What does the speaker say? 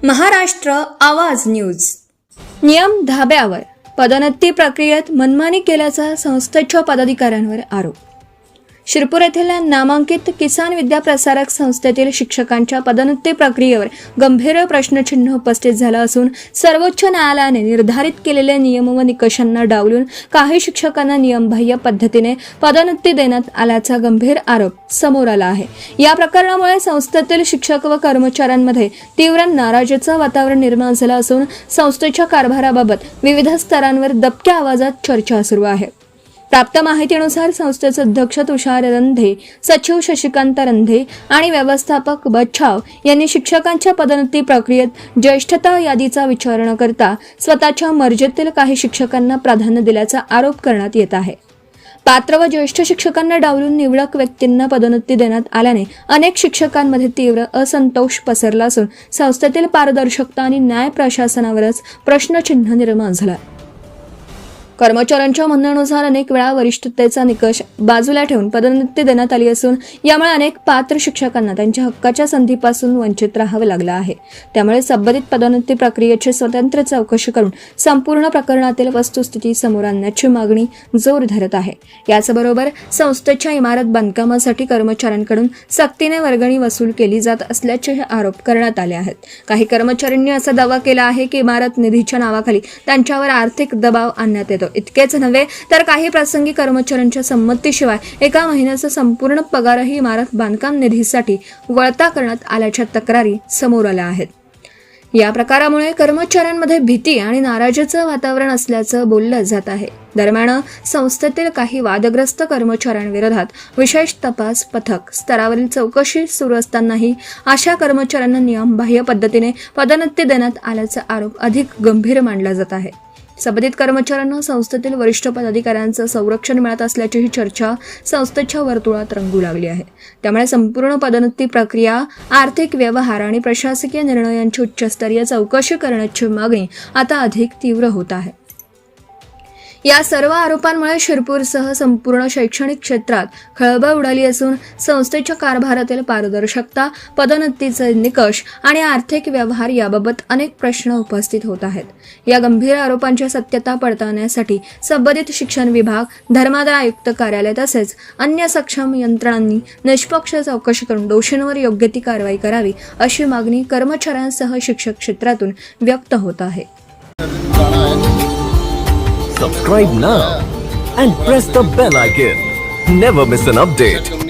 महाराष्ट्र आवाज न्यूज. नियम धाब्यावर पदोन्नती प्रक्रियेत मनमानी केल्याचा संस्थेच्या पदाधिकाऱ्यांवर आरोप. शिरपूर येथील नामांकित किसान विद्या प्रसारक संस्थेतील शिक्षकांच्या पदोन्नती प्रक्रियेवर गंभीर प्रश्नचिन्ह उपस्थित झालं असून सर्वोच्च न्यायालयाने निर्धारित केलेले नियम व निकषांना डावलून काही शिक्षकांना नियमबाह्य पद्धतीने पदोन्नती देण्यात आल्याचा गंभीर आरोप समोर आला आहे. या प्रकरणामुळे संस्थेतील शिक्षक व कर्मचाऱ्यांमध्ये तीव्र नाराजीचं वातावरण निर्माण झालं असून संस्थेच्या कारभाराबाबत विविध स्तरांवर दबक्या आवाजात चर्चा सुरू आहे. प्राप्त माहितीनुसार संस्थेचे अध्यक्ष तुषार रंधे, सचिव शशिकांत रंधे आणि व्यवस्थापक बच्छाव यांनी शिक्षकांच्या पदोन्नती प्रक्रियेत ज्येष्ठता यादीचा विचार न करता स्वतःच्या मर्जीतील काही शिक्षकांना प्राधान्य दिल्याचा आरोप करण्यात येत आहे. पात्र व ज्येष्ठ शिक्षकांना डावलून निवडक व्यक्तींना पदोन्नती देण्यात आल्याने अनेक शिक्षकांमध्ये तीव्र असंतोष पसरला असून संस्थेतील पारदर्शकता आणि न्याय प्रशासनावरच प्रश्नचिन्ह निर्माण झाला. कर्मचाऱ्यांच्या म्हणण्यानुसार अनेक वेळा वरिष्ठतेचा निकष बाजूला ठेवून पदोन्नती देण्यात आली असून यामुळे अनेक पात्र शिक्षकांना त्यांच्या हक्काच्या संधीपासून वंचित राहावे लागलं आहे. त्यामुळे संबंधित पदोन्नती प्रक्रियेची स्वतंत्र चौकशी करून संपूर्ण प्रकरणातील वस्तुस्थिती समोर आणण्याची मागणी जोर धरत आहे. याचबरोबर संस्थेच्या इमारत बांधकामासाठी कर्मचाऱ्यांकडून सक्तीने वर्गणी वसूल केली जात असल्याचे आरोप करण्यात आले आहेत. काही कर्मचाऱ्यांनी असा दावा केला आहे की इमारत निधीच्या नावाखाली त्यांच्यावर आर्थिक दबाव आणण्यात येतो. इतकेच नव्हे तर काही प्रसंगी कर्मचाऱ्यांच्या संमतीशिवाय एका महिन्याचा संपूर्ण पगारही इमारत बांधकाम निधीसाठी वळता करण्यात आल्याच्या तक्रारी समोर आल्या आहेत. या प्रकारामुळे कर्मचाऱ्यांमध्ये भीती आणि नाराजीचं वातावरण असल्याचं बोललं जात आहे. दरम्यान संस्थेतील काही वादग्रस्त कर्मचाऱ्यांविरोधात विशेष तपास पथक स्तरावरील चौकशी सुरू असतानाही अशा कर्मचाऱ्यांना नियमबाह्य पद्धतीने पदोन्नती देण्यात आल्याचा आरोप अधिक गंभीर मानला जात आहे. संबंधित कर्मचाऱ्यांना संस्थेतील वरिष्ठ पदाधिकाऱ्यांचं संरक्षण मिळत असल्याची चर्चा संस्थेच्या वर्तुळात रंगू लागली आहे. त्यामुळे संपूर्ण पदोन्नती प्रक्रिया, आर्थिक व्यवहार आणि प्रशासकीय निर्णयांची उच्चस्तरीय चौकशी करण्याची मागणी आता अधिक तीव्र होत आहे. या सर्व आरोपांमुळे शिरपूरसह संपूर्ण शैक्षणिक क्षेत्रात खळबळ उडाली असून संस्थेच्या कारभारातील पारदर्शकता, पदोन्नतीचे निकष आणि आर्थिक व्यवहार याबाबत अनेक प्रश्न उपस्थित होत आहेत. या गंभीर आरोपांची सत्यता पडताळण्यासाठी संबंधित शिक्षण विभाग, धर्मादाय आयुक्त कार्यालय तसेच अन्य सक्षम यंत्रणांनी निष्पक्ष चौकशी करून दोषींवर योग्य ती कारवाई करावी अशी मागणी कर्मचाऱ्यांसह शिक्षक क्षेत्रातून व्यक्त होत आहे. Subscribe now and press the bell icon. Never miss an update.